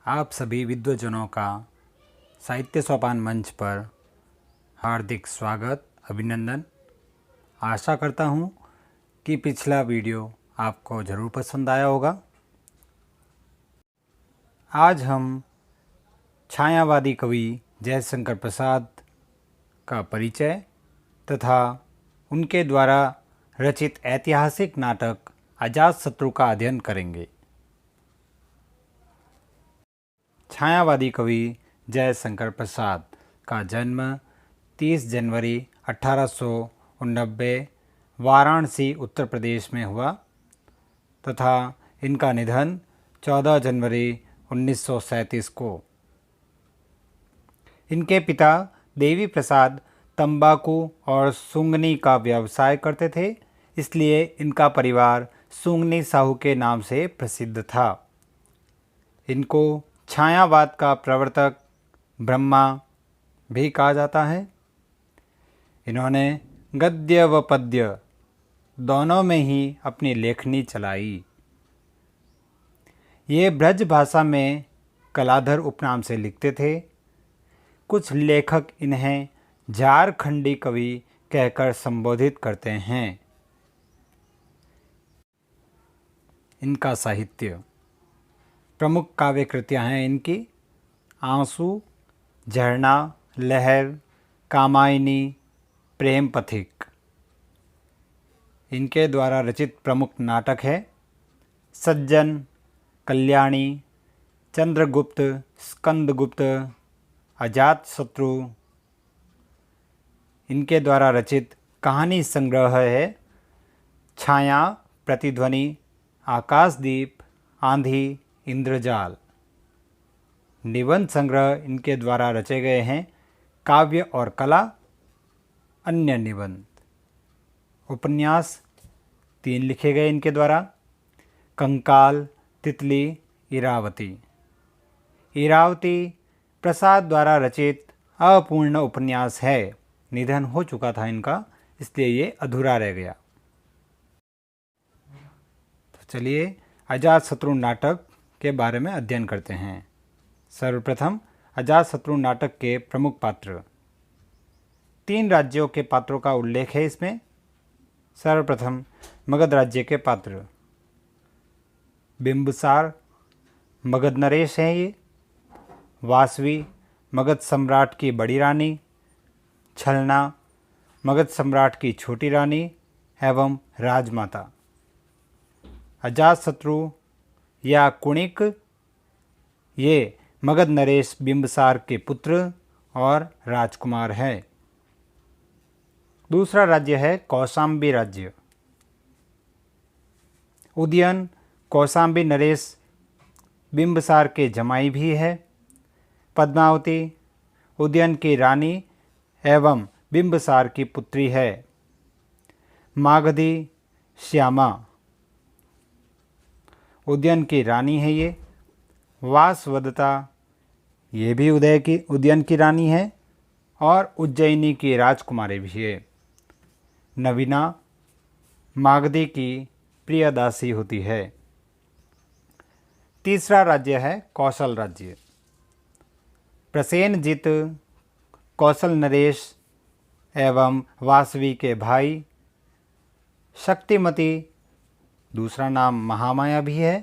आप सभी विद्वजनों का साहित्य सोपान मंच पर हार्दिक स्वागत, अभिनंदन। आशा करता हूँ कि पिछला वीडियो आपको ज़रूर पसंद आया होगा। आज हम छायावादी कवि जयशंकर प्रसाद का परिचय तथा उनके द्वारा रचित ऐतिहासिक नाटक अजातशत्रु का अध्ययन करेंगे। छायावादी कवि जयशंकर प्रसाद का जन्म 30 जनवरी 1889 वाराणसी उत्तर प्रदेश में हुआ तथा इनका निधन 14 जनवरी 1937 को। इनके पिता देवी प्रसाद तंबाकू और सूंगनी का व्यवसाय करते थे, इसलिए इनका परिवार सूंगनी साहू के नाम से प्रसिद्ध था। इनको छायावाद का प्रवर्तक ब्रह्मा भी कहा जाता है। इन्होंने गद्य व पद्य दोनों में ही अपनी लेखनी चलाई। ये ब्रज भाषा में कलाधर उपनाम से लिखते थे। कुछ लेखक इन्हें झारखंडी कवि कहकर संबोधित करते हैं। इनका साहित्य प्रमुख काव्य कृतियाँ हैं इनकी आंसू, झरना, लहर, कामायनी, प्रेम पथिक। इनके द्वारा रचित प्रमुख नाटक है सज्जन, कल्याणी, चंद्रगुप्त, स्कंदगुप्त, अजातशत्रु। इनके द्वारा रचित कहानी संग्रह है छाया, प्रतिध्वनि, आकाशदीप, आंधी, इंद्रजाल। निबंध संग्रह इनके द्वारा रचे गए हैं काव्य और कला, अन्य निबंध। उपन्यास 3 लिखे गए इनके द्वारा कंकाल, तितली, इरावती। इरावती प्रसाद द्वारा रचित अपूर्ण उपन्यास है। निधन हो चुका था इनका, इसलिए ये अधूरा रह गया। तो चलिए अजातशत्रु नाटक के बारे में अध्ययन करते हैं। सर्वप्रथम अजातशत्रु नाटक के प्रमुख पात्र। 3 राज्यों के पात्रों का उल्लेख है इसमें। सर्वप्रथम मगध राज्य के पात्र बिंबिसार मगध नरेश हैं ये। वासवी मगध सम्राट की बड़ी रानी, छलना मगध सम्राट की छोटी रानी एवं राजमाता। अजातशत्रु या कुणिक ये मगध नरेश बिंबिसार के पुत्र और राजकुमार है। दूसरा राज्य है कौशांबी राज्य। उदयन कौशांबी नरेश बिंबिसार के जमाई भी है। पद्मावती उदयन की रानी एवं बिंबिसार की पुत्री है। मागधी श्यामा उदयन की रानी है ये। वासवदता ये भी उदयन की रानी है और उज्जैनी की राजकुमारी भी है। नवीना मागधी की प्रियदासी होती है। तीसरा राज्य है कौशल राज्य। प्रसेनजित कौशल नरेश एवं वासवी के भाई। शक्तिमती दूसरा नाम महामाया भी है,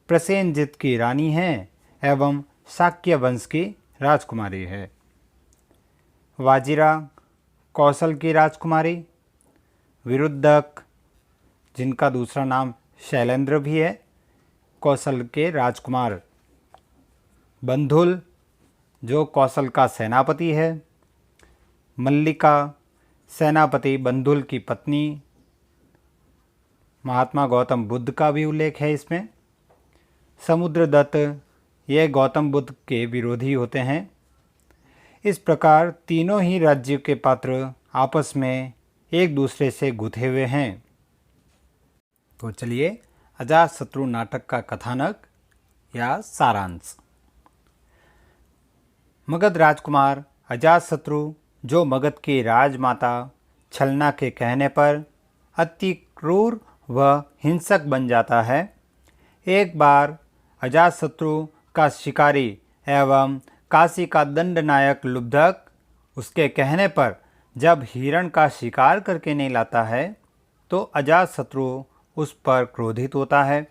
प्रसेनजित की रानी है एवं शाक्य वंश की राजकुमारी है। वाजिरा कौशल की राजकुमारी। विरुद्धक जिनका दूसरा नाम शैलेंद्र भी है, कौशल के राजकुमार। बंधुल जो कौशल का सेनापति है। मल्लिका सेनापति बंधुल की पत्नी। महात्मा गौतम बुद्ध का भी उल्लेख है इसमें। समुद्रदत्त ये गौतम बुद्ध के विरोधी होते हैं। इस प्रकार तीनों ही राज्य के पात्र आपस में एक दूसरे से गुथे हुए हैं। तो चलिए अजातशत्रु नाटक का कथानक या सारांश। मगध राजकुमार अजातशत्रु जो मगध की राजमाता छलना के कहने पर अति क्रूर व हिंसक बन जाता है, एक बार अजातशत्रु का शिकारी एवं काशी का दंडनायक लुब्धक उसके कहने पर जब हिरण का शिकार करके नहीं लाता है तो अजातशत्रु उस पर क्रोधित होता है।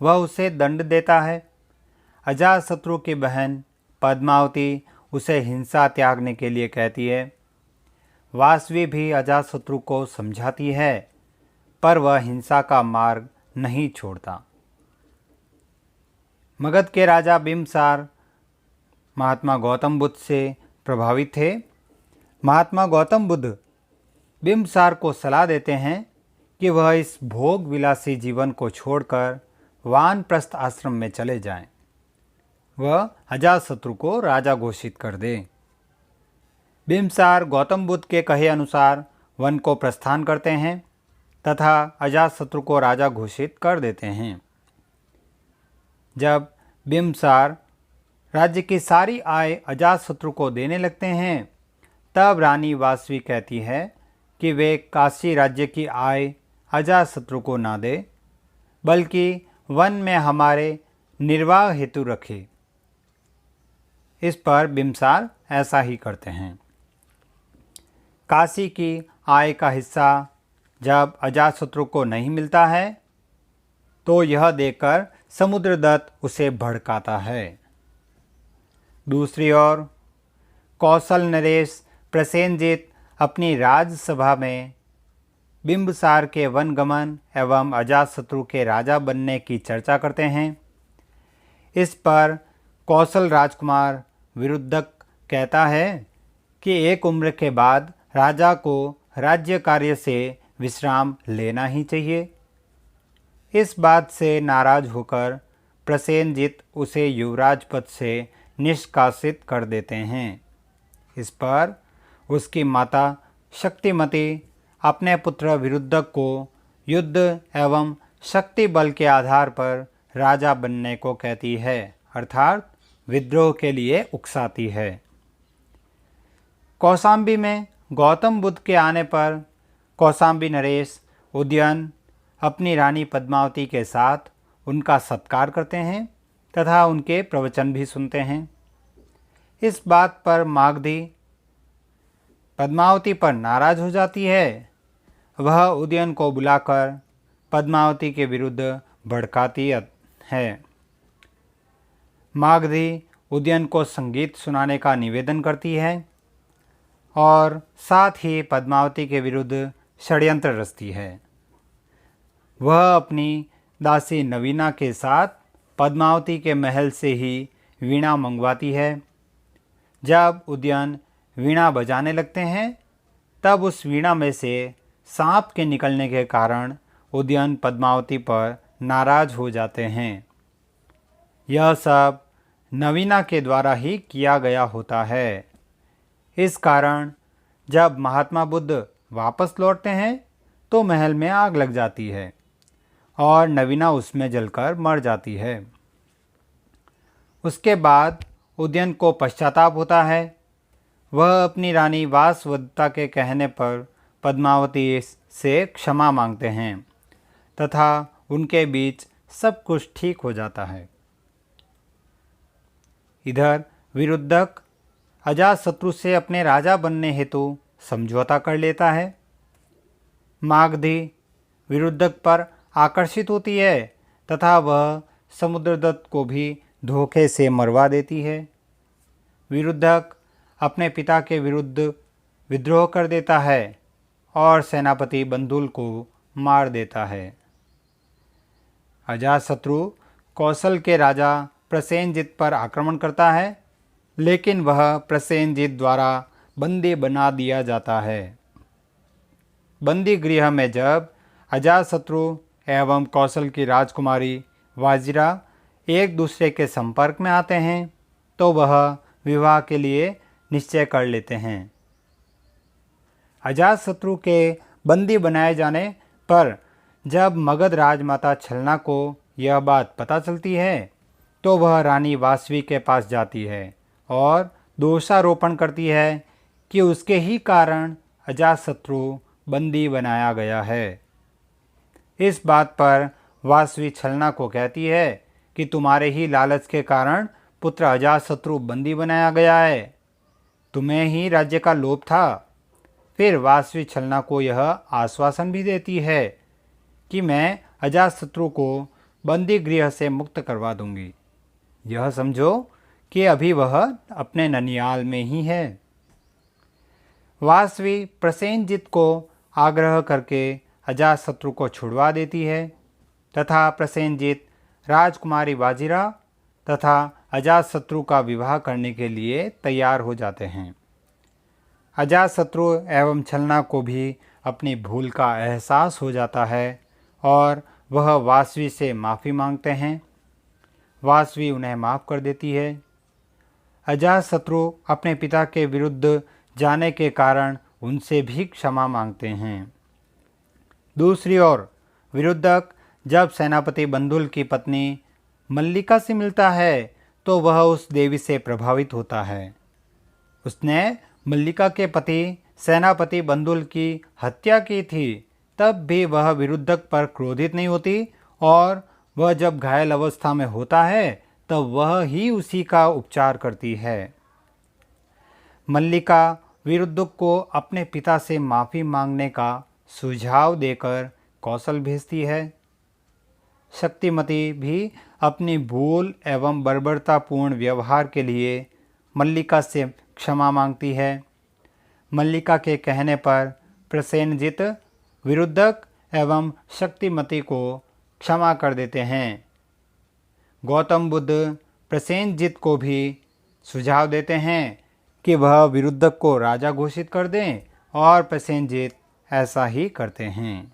वह उसे दंड देता है। अजातशत्रु की बहन पद्मावती उसे हिंसा त्यागने के लिए कहती है। वासवी भी अजातशत्रु को समझाती है, पर वह हिंसा का मार्ग नहीं छोड़ता। मगध के राजा बिम्बसार महात्मा गौतम बुद्ध से प्रभावित थे। महात्मा गौतम बुद्ध बिम्बसार को सलाह देते हैं कि वह इस भोग विलासी जीवन को छोड़कर वानप्रस्थ आश्रम में चले जाएं। वह अजातशत्रु को राजा घोषित कर दे। बिम्बसार गौतम बुद्ध के कहे अनुसार वन को प्रस्थान करते हैं तथा अजातशत्रु को राजा घोषित कर देते हैं। जब बिम्बसार राज्य की सारी आय अजातशत्रु को देने लगते हैं तब रानी वासवी कहती है कि वे काशी राज्य की आय अजातशत्रु को ना दे, बल्कि वन में हमारे निर्वाह हेतु रखे। इस पर बिम्बसार ऐसा ही करते हैं। काशी की आय का हिस्सा जब अजातशत्रु को नहीं मिलता है तो यह देखकर समुद्रदत्त उसे भड़काता है। दूसरी ओर कौशल नरेश प्रसेनजित अपनी राजसभा में बिम्बसार के वनगमन एवं अजातशत्रु के राजा बनने की चर्चा करते हैं। इस पर कौशल राजकुमार विरुद्धक कहता है कि एक उम्र के बाद राजा को राज्य कार्य से विश्राम लेना ही चाहिए। इस बात से नाराज होकर प्रसेनजित उसे युवराज पद से निष्कासित कर देते हैं। इस पर उसकी माता शक्तिमती अपने पुत्र विरुद्धक को युद्ध एवं शक्ति बल के आधार पर राजा बनने को कहती है, अर्थात विद्रोह के लिए उकसाती है। कौशाम्बी में गौतम बुद्ध के आने पर कौशाम्बी नरेश उदयन अपनी रानी पद्मावती के साथ उनका सत्कार करते हैं तथा उनके प्रवचन भी सुनते हैं। इस बात पर मागधी पद्मावती पर नाराज हो जाती है। वह उदयन को बुलाकर पद्मावती के विरुद्ध भड़काती है। मागधी उदयन को संगीत सुनाने का निवेदन करती है और साथ ही पद्मावती के विरुद्ध षड्यंत्र रचती है। वह अपनी दासी नवीना के साथ पद्मावती के महल से ही वीणा मंगवाती है। जब उदयन वीणा बजाने लगते हैं तब उस वीणा में से सांप के निकलने के कारण उदयन पद्मावती पर नाराज हो जाते हैं। यह सब नवीना के द्वारा ही किया गया होता है। इस कारण जब महात्मा बुद्ध वापस लौटते हैं तो महल में आग लग जाती है और नवीना उसमें जलकर मर जाती है। उसके बाद उदयन को पश्चाताप होता है। वह अपनी रानी वासवदत्ता के कहने पर पद्मावती से क्षमा मांगते हैं तथा उनके बीच सब कुछ ठीक हो जाता है। इधर विरुद्धक अजातशत्रु से अपने राजा बनने हेतु समझौता कर लेता है। मागधी विरुद्धक पर आकर्षित होती है तथा वह समुद्रदत्त को भी धोखे से मरवा देती है। विरुद्धक अपने पिता के विरुद्ध विद्रोह कर देता है और सेनापति बंधुल को मार देता है। अजातशत्रु कौशल के राजा प्रसेनजित पर आक्रमण करता है, लेकिन वह प्रसेनजित द्वारा बंदी बना दिया जाता है। बंदी गृह में जब अजातशत्रु एवं कौशल की राजकुमारी वाजिरा एक दूसरे के संपर्क में आते हैं तो वह विवाह के लिए निश्चय कर लेते हैं। अजातशत्रु के बंदी बनाए जाने पर जब मगध राजमाता छलना को यह बात पता चलती है तो वह रानी वासवी के पास जाती है और दोषारोपण करती है कि उसके ही कारण अजातशत्रु बंदी बनाया गया है। इस बात पर वासवी छलना को कहती है कि तुम्हारे ही लालच के कारण पुत्र अजातशत्रु बंदी बनाया गया है। तुम्हें ही राज्य का लोभ था। फिर वासवी छलना को यह आश्वासन भी देती है कि मैं अजातशत्रु को बंदी गृह से मुक्त करवा दूंगी। यह समझो कि अभी वह अपने ननियाल में ही है। वासवी प्रसेनजित को आग्रह करके अजातशत्रु को छुड़वा देती है तथा प्रसेनजित राजकुमारी वाजिरा तथा अजातशत्रु का विवाह करने के लिए तैयार हो जाते हैं। अजातशत्रु एवं छलना को भी अपनी भूल का एहसास हो जाता है और वह वासवी से माफ़ी मांगते हैं। वासवी उन्हें माफ़ कर देती है। अजातशत्रु अपने पिता के विरुद्ध जाने के कारण उनसे भी क्षमा मांगते हैं। दूसरी ओर विरुद्धक जब सेनापति बंधुल की पत्नी मल्लिका से मिलता है तो वह उस देवी से प्रभावित होता है। उसने मल्लिका के पति सेनापति बंधुल की हत्या की थी, तब भी वह विरुद्धक पर क्रोधित नहीं होती और वह जब घायल अवस्था में होता है तब वह ही उसी का उपचार करती है। मल्लिका विरुद्धक को अपने पिता से माफ़ी मांगने का सुझाव देकर कौशल भेजती है। शक्तिमती भी अपनी भूल एवं बर्बरतापूर्ण व्यवहार के लिए मल्लिका से क्षमा मांगती है। मल्लिका के कहने पर प्रसेनजित विरुद्धक एवं शक्तिमती को क्षमा कर देते हैं। गौतम बुद्ध प्रसेनजित को भी सुझाव देते हैं कि वह विरुद्धक को राजा घोषित कर दें और प्रसेनजित ऐसा ही करते हैं।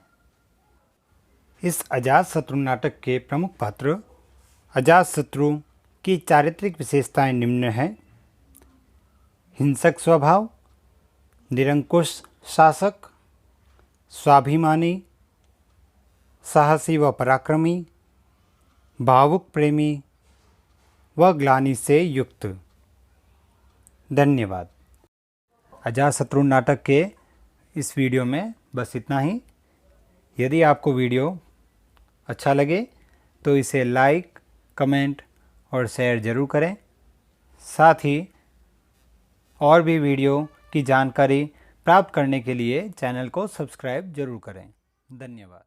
इस अजातशत्रु नाटक के प्रमुख पात्र अजातशत्रु की चारित्रिक विशेषताएं निम्न हैं: हिंसक स्वभाव, निरंकुश शासक, स्वाभिमानी, साहसी व पराक्रमी, भावुक प्रेमी व ग्लानि से युक्त। धन्यवाद। अजातशत्रु नाटक के इस वीडियो में बस इतना ही। यदि आपको वीडियो अच्छा लगे तो इसे लाइक, कमेंट और शेयर ज़रूर करें। साथ ही और भी वीडियो की जानकारी प्राप्त करने के लिए चैनल को सब्सक्राइब ज़रूर करें। धन्यवाद।